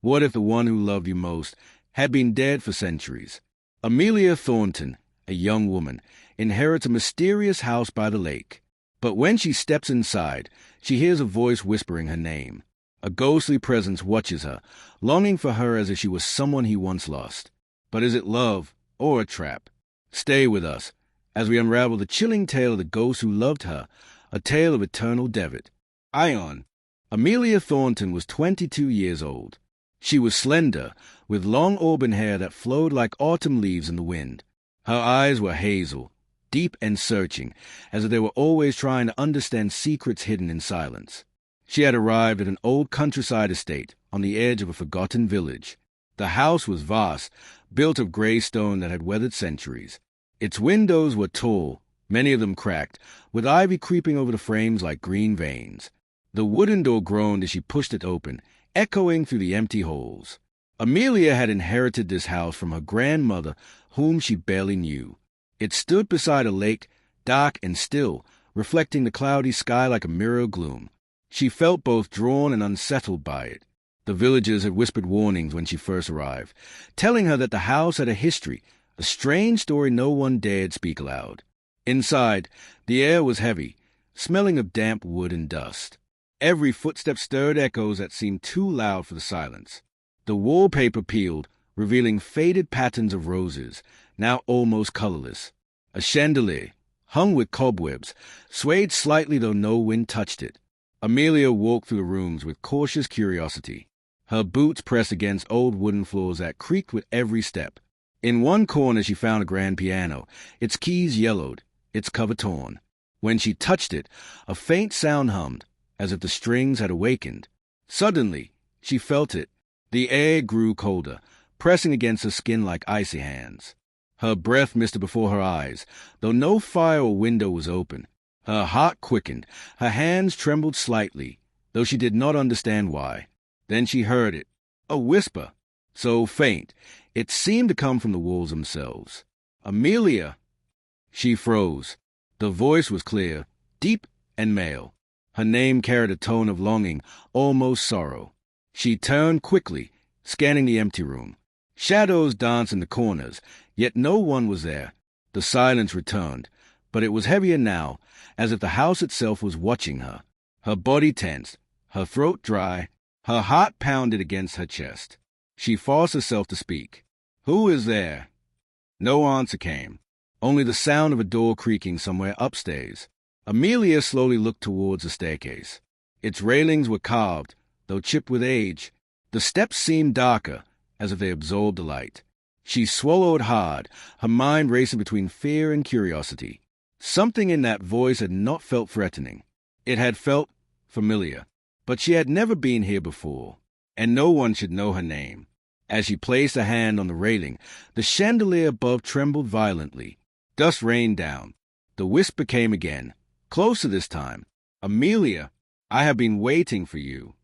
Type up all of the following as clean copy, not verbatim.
What if the one who loved you most had been dead for centuries? Amelia Thornton, a young woman, inherits a mysterious house by the lake. But when she steps inside, she hears a voice whispering her name. A ghostly presence watches her, longing for her as if she was someone he once lost. But is it love or a trap? Stay with us as we unravel the chilling tale of the ghost who loved her, a tale of eternal debt. Ion. Amelia Thornton was 22 years old. She was slender, with long auburn hair that flowed like autumn leaves in the wind. Her eyes were hazel, deep and searching, as if they were always trying to understand secrets hidden in silence. She had arrived at an old countryside estate on the edge of a forgotten village. The house was vast, built of gray stone that had weathered centuries. Its windows were tall, many of them cracked, with ivy creeping over the frames like green veins. The wooden door groaned as she pushed it open, echoing through the empty halls. Amelia had inherited this house from her grandmother, whom she barely knew. It stood beside a lake, dark and still, reflecting the cloudy sky like a mirror of gloom. She felt both drawn and unsettled by it. The villagers had whispered warnings when she first arrived, telling her that the house had a history, a strange story no one dared speak aloud. Inside, the air was heavy, smelling of damp wood and dust. Every footstep stirred echoes that seemed too loud for the silence. The wallpaper peeled, revealing faded patterns of roses, now almost colorless. A chandelier, hung with cobwebs, swayed slightly though no wind touched it. Amelia walked through the rooms with cautious curiosity. Her boots pressed against old wooden floors that creaked with every step. In one corner she found a grand piano, its keys yellowed, its cover torn. When she touched it, a faint sound hummed, as if the strings had awakened. Suddenly, she felt it. The air grew colder, pressing against her skin like icy hands. Her breath misted before her eyes, though no fire or window was open. Her heart quickened, her hands trembled slightly, though she did not understand why. Then she heard it, a whisper, so faint, it seemed to come from the walls themselves. "Amelia!" She froze. The voice was clear, deep and male. Her name carried a tone of longing, almost sorrow. She turned quickly, scanning the empty room. Shadows danced in the corners, yet no one was there. The silence returned, but it was heavier now, as if the house itself was watching her. Her body tensed, her throat dry, her heart pounded against her chest. She forced herself to speak. "Who is there?" No answer came, only the sound of a door creaking somewhere upstairs. Amelia slowly looked towards the staircase. Its railings were carved, though chipped with age. The steps seemed darker, as if they absorbed the light. She swallowed hard, her mind racing between fear and curiosity. Something in that voice had not felt threatening. It had felt familiar. But she had never been here before, and no one should know her name. As she placed a hand on the railing, the chandelier above trembled violently. Dust rained down. The whisper came again, closer this time. "Amelia, I have been waiting for you."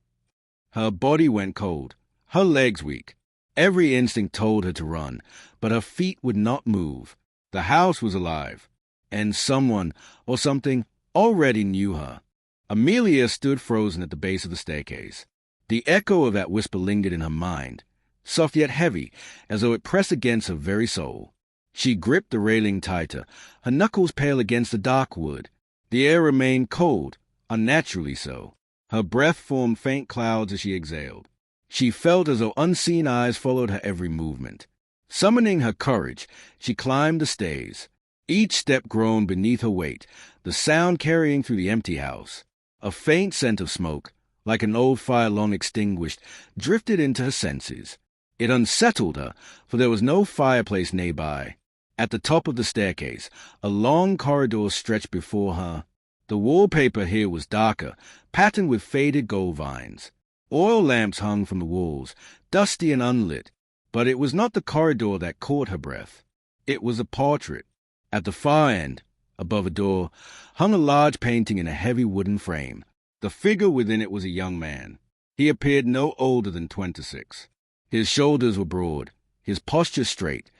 Her body went cold, her legs weak. Every instinct told her to run, but her feet would not move. The house was alive, and someone or something already knew her. Amelia stood frozen at the base of the staircase. The echo of that whisper lingered in her mind, soft yet heavy, as though it pressed against her very soul. She gripped the railing tighter, her knuckles pale against the dark wood. The air remained cold, unnaturally so. Her breath formed faint clouds as she exhaled. She felt as though unseen eyes followed her every movement. Summoning her courage, she climbed the stairs. Each step groaned beneath her weight, the sound carrying through the empty house. A faint scent of smoke, like an old fire long extinguished, drifted into her senses. It unsettled her, for there was no fireplace nearby. At the top of the staircase, a long corridor stretched before her. The wallpaper here was darker, patterned with faded gold vines. Oil lamps hung from the walls, dusty and unlit, but it was not the corridor that caught her breath. It was a portrait. At the far end, above a door, hung a large painting in a heavy wooden frame. The figure within it was a young man. He appeared no older than 26. His shoulders were broad, his posture straight,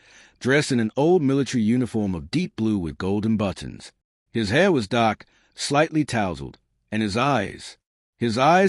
dressed in an old military uniform of deep blue with golden buttons. His hair was dark, slightly tousled, and his eyes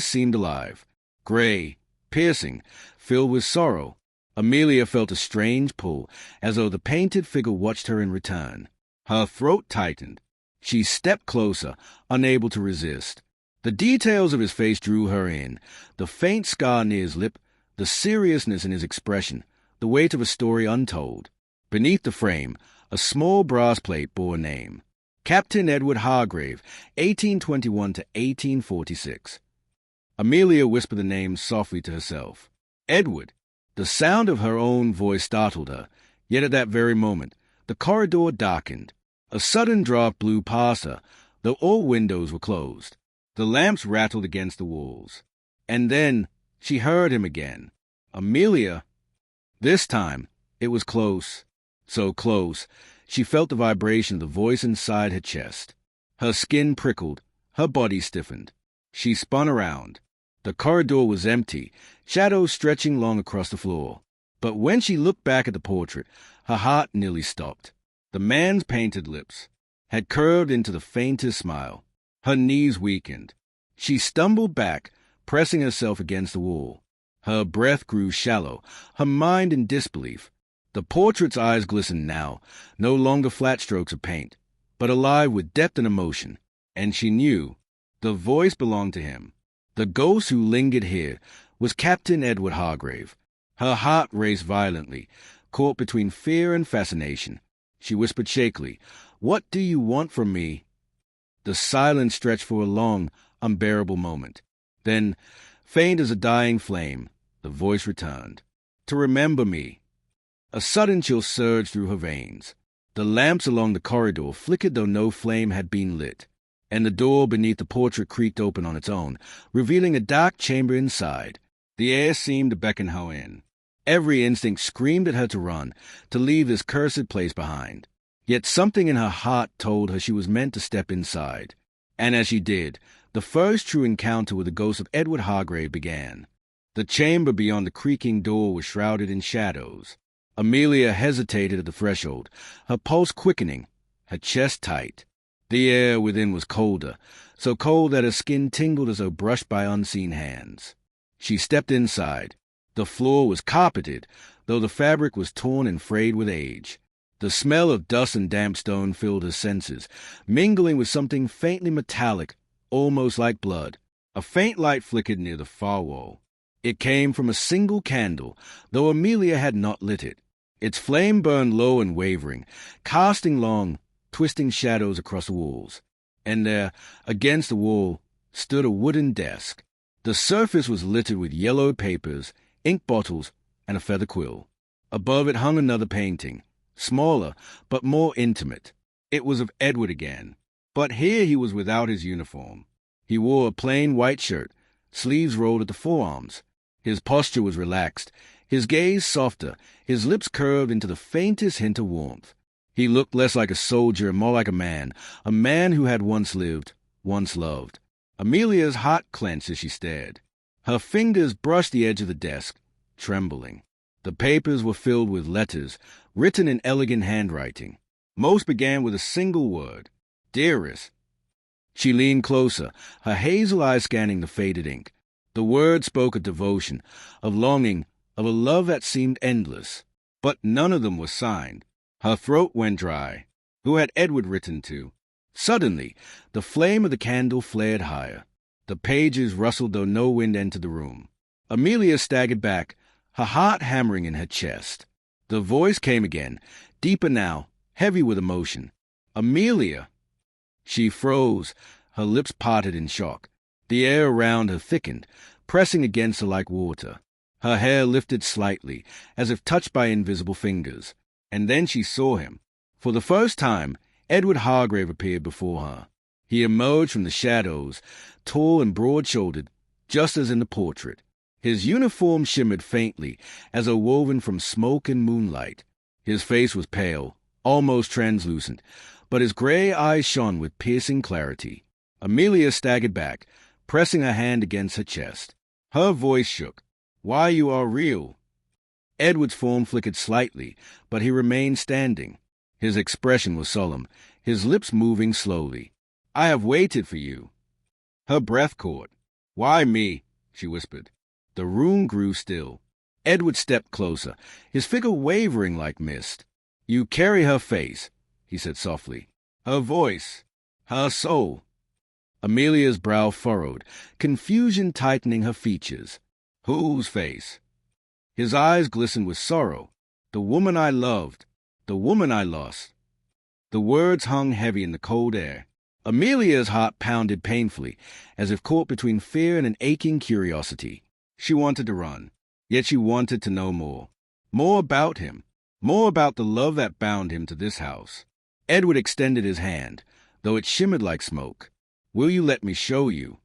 seemed alive, gray, piercing, filled with sorrow. Amelia felt a strange pull, as though the painted figure watched her in return. Her throat tightened. She stepped closer, unable to resist. The details of his face drew her in, the faint scar near his lip, the seriousness in his expression, the weight of a story untold. Beneath the frame, a small brass plate bore a name. Captain Edward Hargrave, 1821 to 1846. Amelia whispered the name softly to herself. Edward! The sound of her own voice startled her, yet at that very moment, the corridor darkened. A sudden draught blew past her, though all windows were closed. The lamps rattled against the walls. And then she heard him again. Amelia! This time, it was close. So close, she felt the vibration of the voice inside her chest. Her skin prickled, her body stiffened. She spun around. The corridor was empty, shadows stretching long across the floor. But when she looked back at the portrait, her heart nearly stopped. The man's painted lips had curved into the faintest smile. Her knees weakened. She stumbled back, pressing herself against the wall. Her breath grew shallow, her mind in disbelief. The portrait's eyes glistened now, no longer flat strokes of paint, but alive with depth and emotion. And she knew the voice belonged to him. The ghost who lingered here was Captain Edward Hargrave. Her heart raced violently, caught between fear and fascination. She whispered shakily, "What do you want from me?" The silence stretched for a long, unbearable moment. Then, faint as a dying flame, the voice returned. "To remember me." A sudden chill surged through her veins. The lamps along the corridor flickered though no flame had been lit, and the door beneath the portrait creaked open on its own, revealing a dark chamber inside. The air seemed to beckon her in. Every instinct screamed at her to run, to leave this cursed place behind. Yet something in her heart told her she was meant to step inside. And as she did, the first true encounter with the ghost of Edward Hargrave began. The chamber beyond the creaking door was shrouded in shadows. Amelia hesitated at the threshold, her pulse quickening, her chest tight. The air within was colder, so cold that her skin tingled as though brushed by unseen hands. She stepped inside. The floor was carpeted, though the fabric was torn and frayed with age. The smell of dust and damp stone filled her senses, mingling with something faintly metallic, almost like blood. A faint light flickered near the far wall. It came from a single candle, though Amelia had not lit it. Its flame burned low and wavering, casting long, twisting shadows across the walls. And there, against the wall, stood a wooden desk. The surface was littered with yellowed papers, ink bottles, and a feather quill. Above it hung another painting, smaller but more intimate. It was of Edward again, but here he was without his uniform. He wore a plain white shirt, sleeves rolled at the forearms. His posture was relaxed, his gaze softer, his lips curved into the faintest hint of warmth. He looked less like a soldier and more like a man who had once lived, once loved. Amelia's heart clenched as she stared. Her fingers brushed the edge of the desk, trembling. The papers were filled with letters, written in elegant handwriting. Most began with a single word, "Dearest." She leaned closer, her hazel eyes scanning the faded ink. The words spoke of devotion, of longing, of a love that seemed endless. But none of them was signed. Her throat went dry. Who had Edward written to? Suddenly, the flame of the candle flared higher. The pages rustled though no wind entered the room. Amelia staggered back, her heart hammering in her chest. The voice came again, deeper now, heavy with emotion. "Amelia!" She froze, her lips parted in shock. The air around her thickened, pressing against her like water. Her hair lifted slightly, as if touched by invisible fingers. And then she saw him. For the first time, Edward Hargrave appeared before her. He emerged from the shadows, tall and broad-shouldered, just as in the portrait. His uniform shimmered faintly, as though woven from smoke and moonlight. His face was pale, almost translucent, but his gray eyes shone with piercing clarity. Amelia staggered back, pressing her hand against her chest. Her voice shook. "Why, you are real." Edward's form flickered slightly, but he remained standing. His expression was solemn, his lips moving slowly. "I have waited for you." Her breath caught. "Why me?" she whispered. The room grew still. Edward stepped closer, his figure wavering like mist. "You carry her face," he said softly. "Her voice. Her soul." Amelia's brow furrowed, confusion tightening her features. "Whose face?" His eyes glistened with sorrow. "The woman I loved. The woman I lost." The words hung heavy in the cold air. Amelia's heart pounded painfully, as if caught between fear and an aching curiosity. She wanted to run, yet she wanted to know more. More about him. More about the love that bound him to this house. Edward extended his hand, though it shimmered like smoke. "Will you let me show you?"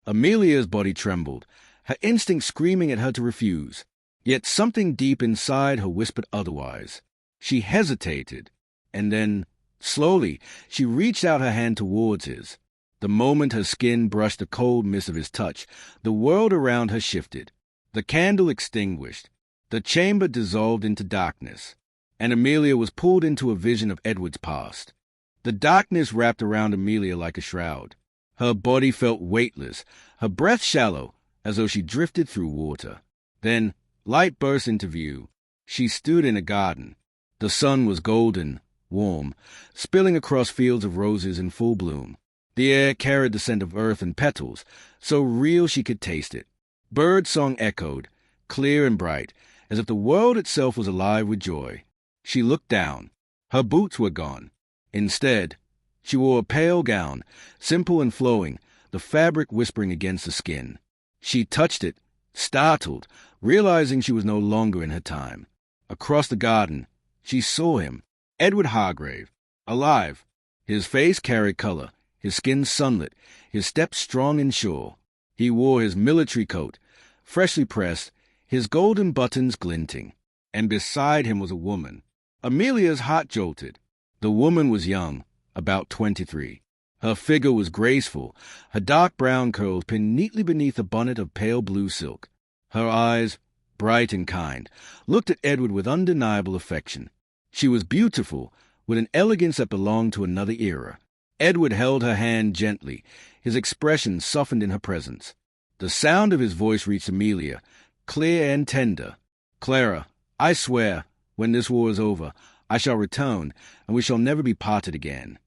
Amelia's body trembled, her instinct screaming at her to refuse. Yet something deep inside her whispered otherwise. She hesitated, and then, slowly, she reached out her hand towards his. The moment her skin brushed the cold mist of his touch, the world around her shifted. The candle extinguished. The chamber dissolved into darkness, and Amelia was pulled into a vision of Edward's past. The darkness wrapped around Amelia like a shroud. Her body felt weightless, her breath shallow, as though she drifted through water. Then light burst into view. She stood in a garden. The sun was golden, warm, spilling across fields of roses in full bloom. The air carried the scent of earth and petals, so real she could taste it. Bird song echoed, clear and bright, as if the world itself was alive with joy. She looked down. Her boots were gone. Instead, she wore a pale gown, simple and flowing, the fabric whispering against the skin. She touched it, startled, realizing she was no longer in her time. Across the garden, she saw him, Edward Hargrave, alive. His face carried color, his skin sunlit, his step strong and sure. He wore his military coat, freshly pressed, his golden buttons glinting. And beside him was a woman. Amelia's heart jolted. The woman was young, about 23. Her figure was graceful, her dark brown curls pinned neatly beneath a bonnet of pale blue silk. Her eyes, bright and kind, looked at Edward with undeniable affection. She was beautiful, with an elegance that belonged to another era. Edward held her hand gently, his expression softened in her presence. The sound of his voice reached Amelia, clear and tender. "Clara, I swear, when this war is over, I shall return, and we shall never be parted again."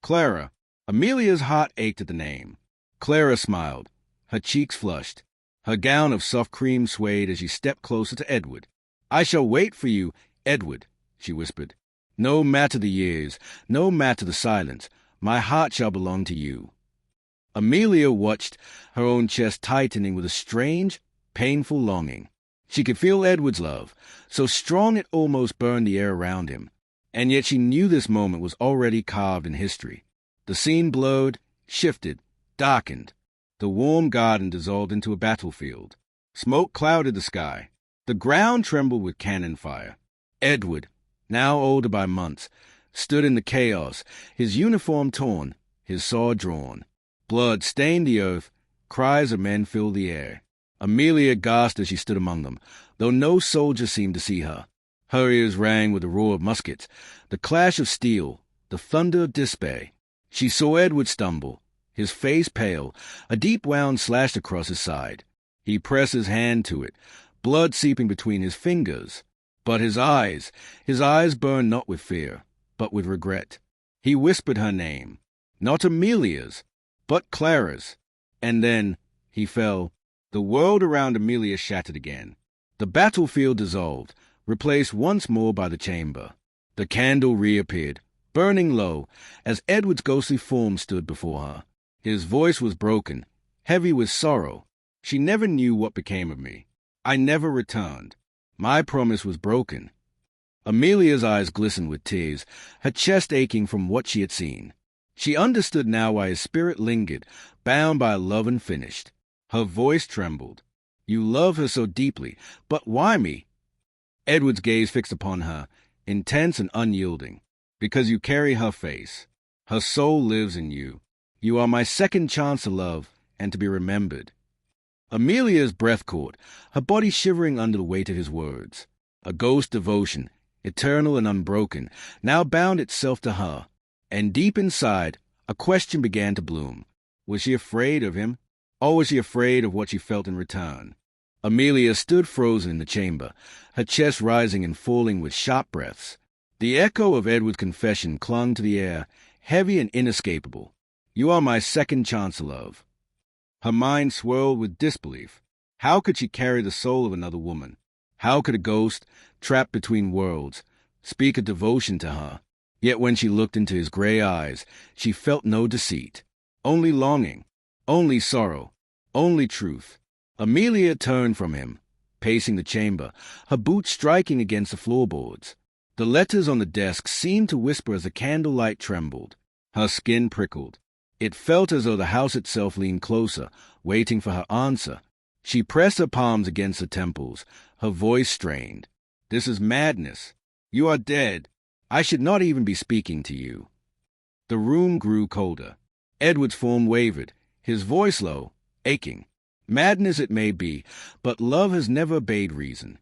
Clara. Amelia's heart ached at the name. Clara smiled. Her cheeks flushed. Her gown of soft cream swayed as she stepped closer to Edward. "I shall wait for you, Edward," she whispered. "No matter the years, no matter the silence, my heart shall belong to you." Amelia watched, her own chest tightening with a strange, painful longing. She could feel Edward's love, so strong it almost burned the air around him. And yet she knew this moment was already carved in history. The scene blurred, shifted, darkened. The warm garden dissolved into a battlefield. Smoke clouded the sky. The ground trembled with cannon fire. Edward, now older by months, stood in the chaos, his uniform torn, his sword drawn. Blood stained the earth, cries of men filled the air. Amelia gasped as she stood among them, though no soldier seemed to see her. Her ears rang with the roar of muskets, the clash of steel, the thunder of despair. She saw Edward stumble, his face pale, a deep wound slashed across his side. He pressed his hand to it, blood seeping between his fingers. But his eyes burned not with fear, but with regret. He whispered her name, not Amelia's, but Clara's. And then he fell. The world around Amelia shattered again. The battlefield dissolved, replaced once more by the chamber. The candle reappeared, burning low, as Edward's ghostly form stood before her. His voice was broken, heavy with sorrow. "She never knew what became of me. I never returned. My promise was broken." Amelia's eyes glistened with tears, her chest aching from what she had seen. She understood now why his spirit lingered, bound by a love unfinished. Her voice trembled. "You love her so deeply, but why me?" Edward's gaze fixed upon her, intense and unyielding. "Because you carry her face. Her soul lives in you. You are my second chance to love and to be remembered." Amelia's breath caught, her body shivering under the weight of his words. A ghost devotion, eternal and unbroken, now bound itself to her. And deep inside, a question began to bloom. Was she afraid of him? Or was she afraid of what she felt in return? Amelia stood frozen in the chamber, her chest rising and falling with sharp breaths. The echo of Edward's confession clung to the air, heavy and inescapable. "You are my second chance, love." Her mind swirled with disbelief. How could she carry the soul of another woman? How could a ghost, trapped between worlds, speak of devotion to her? Yet when she looked into his gray eyes, she felt no deceit. Only longing, only sorrow, only truth. Amelia turned from him, pacing the chamber, her boots striking against the floorboards. The letters on the desk seemed to whisper as the candlelight trembled. Her skin prickled. It felt as though the house itself leaned closer, waiting for her answer. She pressed her palms against her temples, her voice strained. "This is madness. You are dead. I should not even be speaking to you." The room grew colder. Edward's form wavered, his voice low, aching. Madness it may be, but love has never obeyed reason.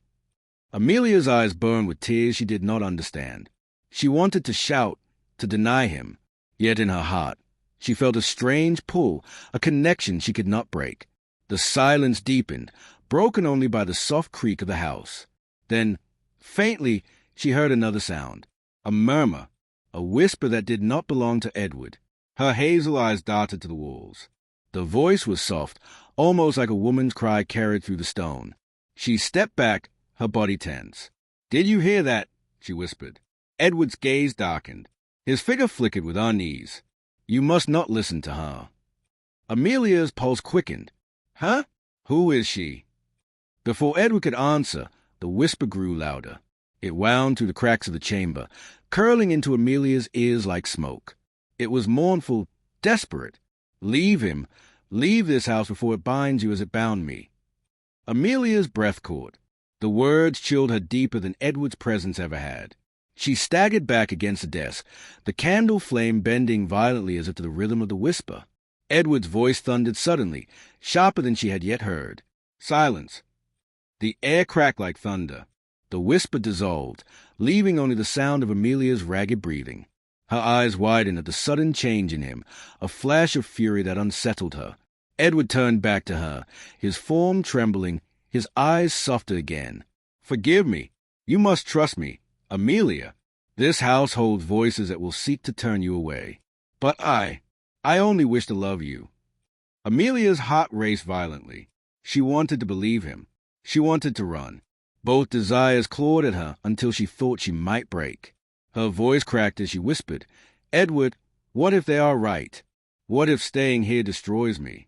Amelia's eyes burned with tears she did not understand. She wanted to shout, to deny him, yet in her heart she felt a strange pull, a connection she could not break. The silence deepened, broken only by the soft creak of the house. Then, faintly, she heard another sound, a murmur, a whisper that did not belong to Edward. Her hazel eyes darted to the walls. The voice was soft, almost like a woman's cry carried through the stone. She stepped back, her body tense. "Did you hear that?" she whispered. Edward's gaze darkened. His figure flickered with unease. "You must not listen to her." Amelia's pulse quickened. "Huh? Who is she?" Before Edward could answer, the whisper grew louder. It wound through the cracks of the chamber, curling into Amelia's ears like smoke. It was mournful, desperate. "Leave him. Leave this house before it binds you as it bound me." Amelia's breath caught. The words chilled her deeper than Edward's presence ever had. She staggered back against the desk, the candle flame bending violently as if to the rhythm of the whisper. Edward's voice thundered suddenly, sharper than she had yet heard. "Silence." The air cracked like thunder. The whisper dissolved, leaving only the sound of Amelia's ragged breathing. Her eyes widened at the sudden change in him, a flash of fury that unsettled her. Edward turned back to her, his form trembling, his eyes softer again. "Forgive me. You must trust me. Amelia, this house holds voices that will seek to turn you away. But I only wish to love you." Amelia's heart raced violently. She wanted to believe him. She wanted to run. Both desires clawed at her until she thought she might break. Her voice cracked as she whispered, "Edward, what if they are right? What if staying here destroys me?"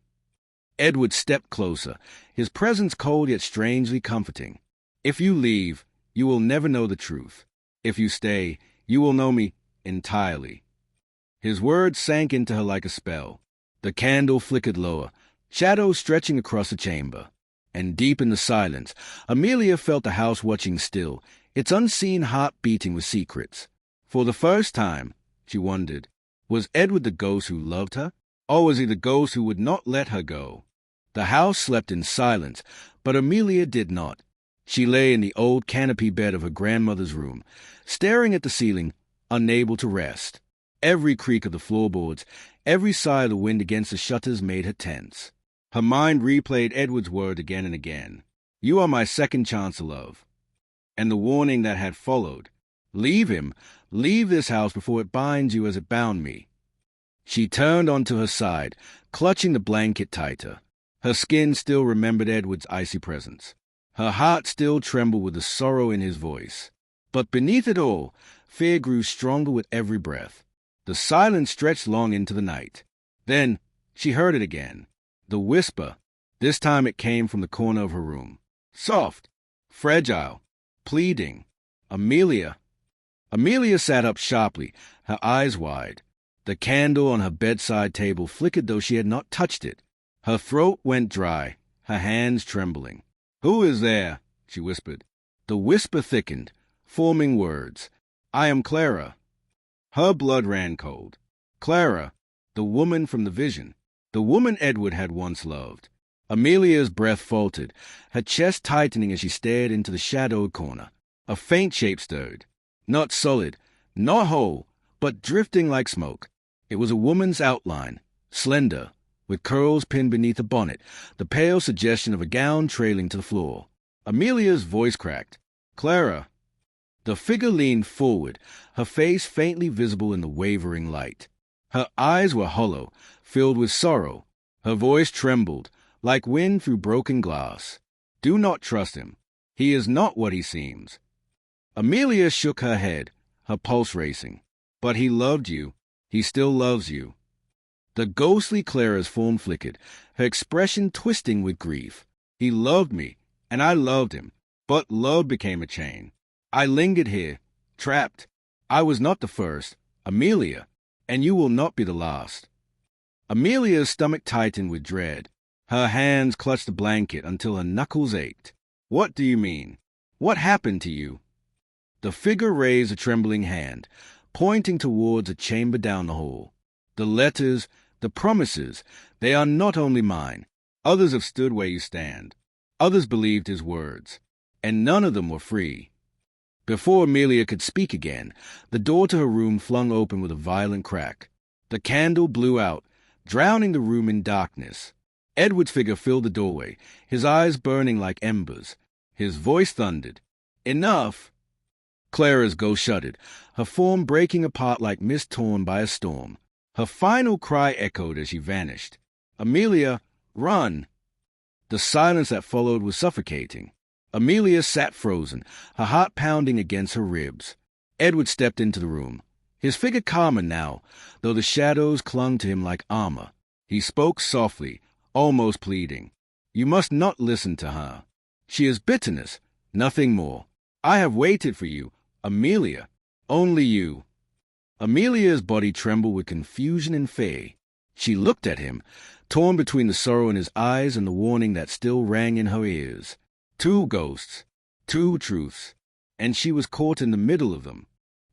Edward stepped closer, his presence cold yet strangely comforting. "If you leave, you will never know the truth. If you stay, you will know me entirely." His words sank into her like a spell. The candle flickered lower, shadows stretching across the chamber. And deep in the silence, Amelia felt the house watching still, its unseen heart beating with secrets. For the first time, she wondered, was Edward the ghost who loved her? Or was he the ghost who would not let her go? The house slept in silence, but Amelia did not. She lay in the old canopy bed of her grandmother's room, staring at the ceiling, unable to rest. Every creak of the floorboards, every sigh of the wind against the shutters made her tense. Her mind replayed Edward's word again and again. "You are my second chance, love." And the warning that had followed. "Leave him. Leave this house before it binds you as it bound me." She turned onto her side, clutching the blanket tighter. Her skin still remembered Edward's icy presence. Her heart still trembled with the sorrow in his voice. But beneath it all, fear grew stronger with every breath. The silence stretched long into the night. Then she heard it again. The whisper. This time it came from the corner of her room. Soft, fragile, pleading. "Amelia." Amelia sat up sharply, her eyes wide. The candle on her bedside table flickered though she had not touched it. Her throat went dry, her hands trembling. "Who is there?" she whispered. The whisper thickened, forming words. "I am Clara." Her blood ran cold. Clara, the woman from the vision, the woman Edward had once loved. Amelia's breath faltered, her chest tightening as she stared into the shadowed corner. A faint shape stirred. Not solid, not whole, but drifting like smoke. It was a woman's outline, slender, with curls pinned beneath a bonnet, the pale suggestion of a gown trailing to the floor. Amelia's voice cracked. "Clara." The figure leaned forward, her face faintly visible in the wavering light. Her eyes were hollow, filled with sorrow. Her voice trembled, like wind through broken glass. "Do not trust him. He is not what he seems." Amelia shook her head, her pulse racing. "But he loved you. He still loves you." The ghostly Clara's form flickered, her expression twisting with grief. "He loved me, and I loved him, but love became a chain. I lingered here, trapped. I was not the first, Amelia, and you will not be the last." Amelia's stomach tightened with dread. Her hands clutched the blanket until her knuckles ached. "What do you mean? What happened to you?" The figure raised a trembling hand, pointing towards a chamber down the hall. "The letters, the promises, they are not only mine. Others have stood where you stand. Others believed his words, and none of them were free." Before Amelia could speak again, the door to her room flung open with a violent crack. The candle blew out, drowning the room in darkness. Edward's figure filled the doorway, his eyes burning like embers. His voice thundered. "Enough!" Clara's ghost shuddered, her form breaking apart like mist torn by a storm. Her final cry echoed as she vanished. "Amelia, run!" The silence that followed was suffocating. Amelia sat frozen, her heart pounding against her ribs. Edward stepped into the room, his figure calmer now, though the shadows clung to him like armor. He spoke softly, almost pleading. "You must not listen to her. She is bitterness, nothing more. I have waited for you, Amelia, only you." Amelia's body trembled with confusion and fear. She looked at him, torn between the sorrow in his eyes and the warning that still rang in her ears. Two ghosts, two truths, and she was caught in the middle of them.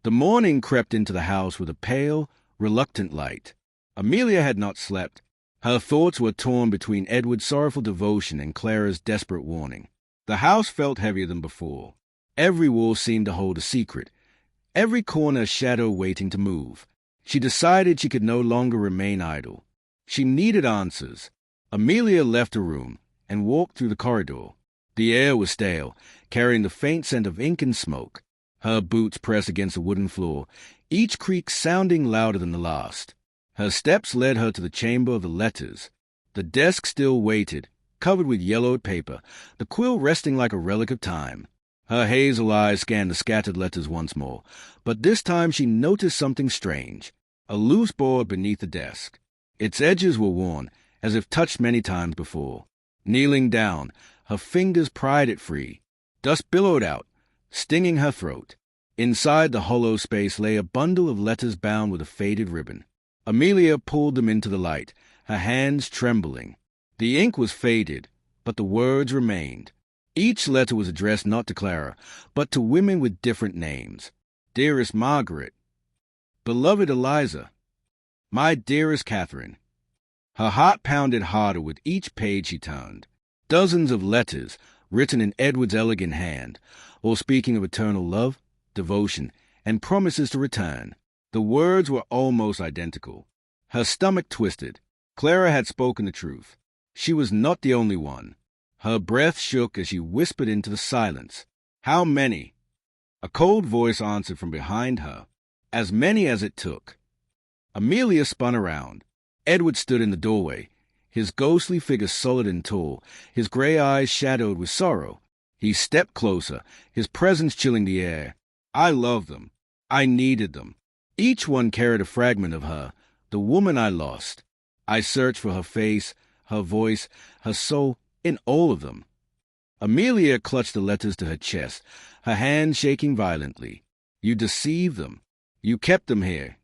The morning crept into the house with a pale, reluctant light. Amelia had not slept. Her thoughts were torn between Edward's sorrowful devotion and Clara's desperate warning. The house felt heavier than before. Every wall seemed to hold a secret, every corner a shadow waiting to move. She decided she could no longer remain idle. She needed answers. Amelia left her room and walked through the corridor. The air was stale, carrying the faint scent of ink and smoke. Her boots pressed against the wooden floor, each creak sounding louder than the last. Her steps led her to the chamber of the letters. The desk still waited, covered with yellowed paper, the quill resting like a relic of time. Her hazel eyes scanned the scattered letters once more, but this time she noticed something strange. A loose board beneath the desk. Its edges were worn, as if touched many times before. Kneeling down, her fingers pried it free. Dust billowed out, stinging her throat. Inside the hollow space lay a bundle of letters bound with a faded ribbon. Amelia pulled them into the light, her hands trembling. The ink was faded, but the words remained. Each letter was addressed not to Clara, but to women with different names. "Dearest Margaret," "Beloved Eliza," "My dearest Catherine." Her heart pounded harder with each page she turned. Dozens of letters, written in Edward's elegant hand, all speaking of eternal love, devotion, and promises to return. The words were almost identical. Her stomach twisted. Clara had spoken the truth. She was not the only one. Her breath shook as she whispered into the silence. "How many?" A cold voice answered from behind her. "As many as it took." Amelia spun around. Edward stood in the doorway, his ghostly figure solid and tall, his gray eyes shadowed with sorrow. He stepped closer, his presence chilling the air. "I loved them. I needed them. Each one carried a fragment of her, the woman I lost. I searched for her face, her voice, her soul, in all of them." Amelia clutched the letters to her chest, her hands shaking violently. "You deceived them. You kept them here."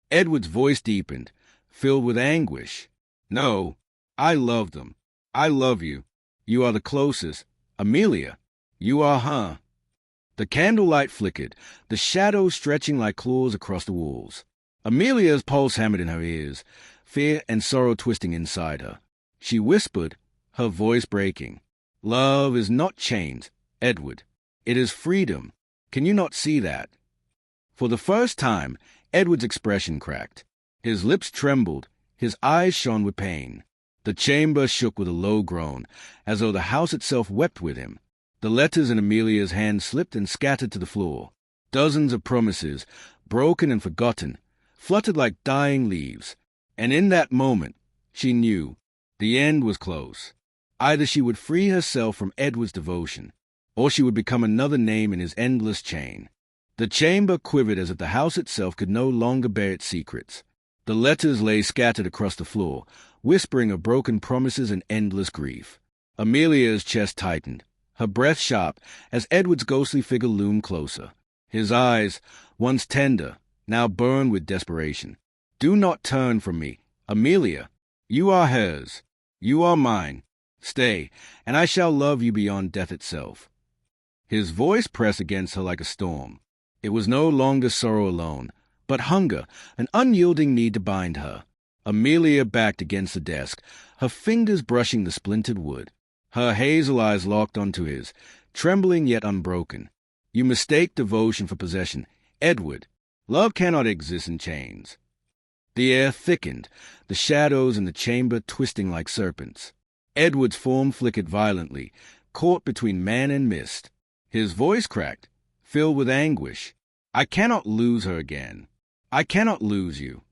Edward's voice deepened, filled with anguish. "No, I love them. I love you. You are the closest. Amelia, you are her." The candlelight flickered, the shadows stretching like claws across the walls. Amelia's pulse hammered in her ears, fear and sorrow twisting inside her. She whispered, her voice breaking. "Love is not chains, Edward. It is freedom. Can you not see that?" For the first time, Edward's expression cracked. His lips trembled, His eyes shone with pain. The chamber shook with a low groan, as though the house itself wept with him. The letters in Amelia's hand slipped and scattered to the floor. Dozens of promises, broken and forgotten, fluttered like dying leaves. And in that moment, she knew the end was close. Either she would free herself from Edward's devotion, or she would become another name in his endless chain. The chamber quivered as if the house itself could no longer bear its secrets. The letters lay scattered across the floor, whispering of broken promises and endless grief. Amelia's chest tightened, her breath sharp, as Edward's ghostly figure loomed closer. His eyes, once tender, now burned with desperation. "Do not turn from me, Amelia. You are hers. You are mine. Stay, and I shall love you beyond death itself." His voice pressed against her like a storm. It was no longer sorrow alone, but hunger, an unyielding need to bind her. Amelia backed against the desk, her fingers brushing the splintered wood. Her hazel eyes locked onto his, trembling yet unbroken. "You mistake devotion for possession. Edward, love cannot exist in chains." The air thickened, the shadows in the chamber twisting like serpents. Edward's form flickered violently, caught between man and mist. His voice cracked, filled with anguish. "I cannot lose her again. I cannot lose you."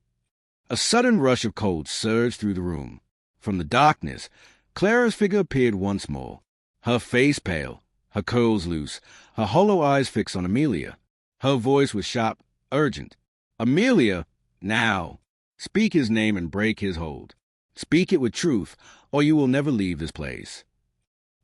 A sudden rush of cold surged through the room. From the darkness, Clara's figure appeared once more, her face pale, her curls loose, her hollow eyes fixed on Amelia. Her voice was sharp, urgent. "Amelia, now! Speak his name and break his hold. Speak it with truth, or you will never leave this place."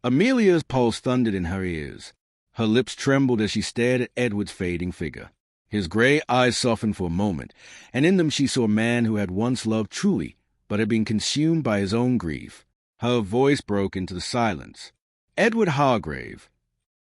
Amelia's pulse thundered in her ears. Her lips trembled as she stared at Edward's fading figure. His gray eyes softened for a moment, and in them she saw a man who had once loved truly, but had been consumed by his own grief. Her voice broke into the silence. "Edward Hargrave."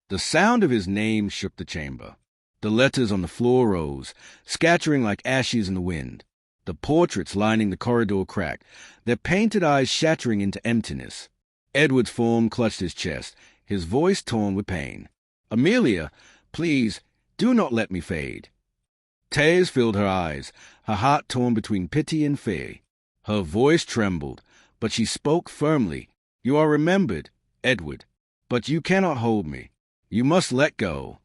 The sound of his name shook the chamber. The letters on the floor rose, scattering like ashes in the wind. The portraits lining the corridor cracked, their painted eyes shattering into emptiness. Edward's form clutched his chest, his voice torn with pain. "Amelia, please, do not let me fade." Tears filled her eyes, her heart torn between pity and fear. Her voice trembled, but she spoke firmly. "You are remembered, Edward, but you cannot hold me. You must let go."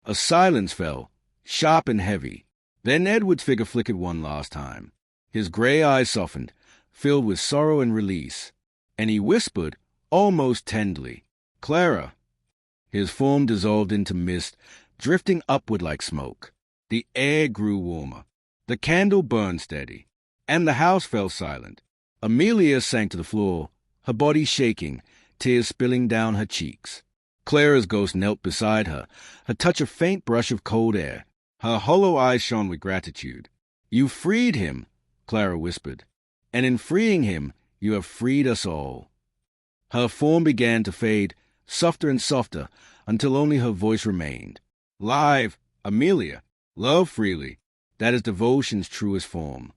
A silence fell, sharp and heavy. Then Edward's figure flickered one last time. His gray eyes softened, filled with sorrow and release, and he whispered, almost tenderly, "Clara." His form dissolved into mist, drifting upward like smoke. The air grew warmer. The candle burned steady, and the house fell silent. Amelia sank to the floor, her body shaking, tears spilling down her cheeks. Clara's ghost knelt beside her, her touch a faint brush of cold air. Her hollow eyes shone with gratitude. "You freed him," Clara whispered, "and in freeing him, you have freed us all." Her form began to fade, softer and softer, until only her voice remained. "Live, Amelia, love freely. That is devotion's truest form."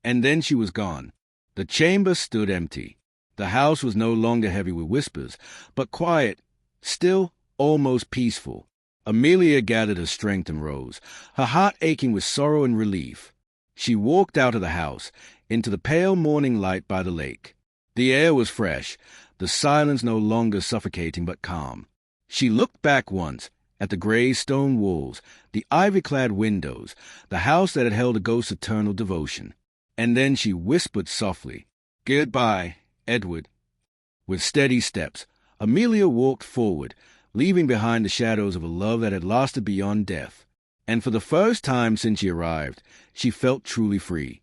And then she was gone. The chamber stood empty. The house was no longer heavy with whispers, but quiet, still, almost peaceful. Amelia gathered her strength and rose, her heart aching with sorrow and relief. She walked out of the house, into the pale morning light by the lake. The air was fresh, the silence no longer suffocating but calm. She looked back once, at the gray stone walls, the ivy-clad windows, the house that had held a ghost's eternal devotion. And then she whispered softly, "Goodbye, Edward." With steady steps, Amelia walked forward, leaving behind the shadows of a love that had lasted beyond death. And for the first time since she arrived, she felt truly free.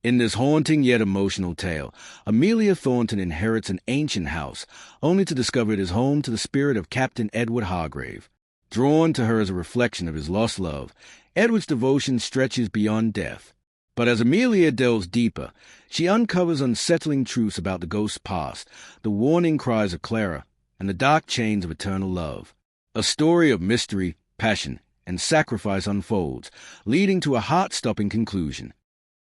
In this haunting yet emotional tale, Amelia Thornton inherits an ancient house, only to discover it is home to the spirit of Captain Edward Hargrave. Drawn to her as a reflection of his lost love, Edward's devotion stretches beyond death. But as Amelia delves deeper, she uncovers unsettling truths about the ghost's past, the warning cries of Clara, and the dark chains of eternal love. A story of mystery, passion, and sacrifice unfolds, leading to a heart-stopping conclusion.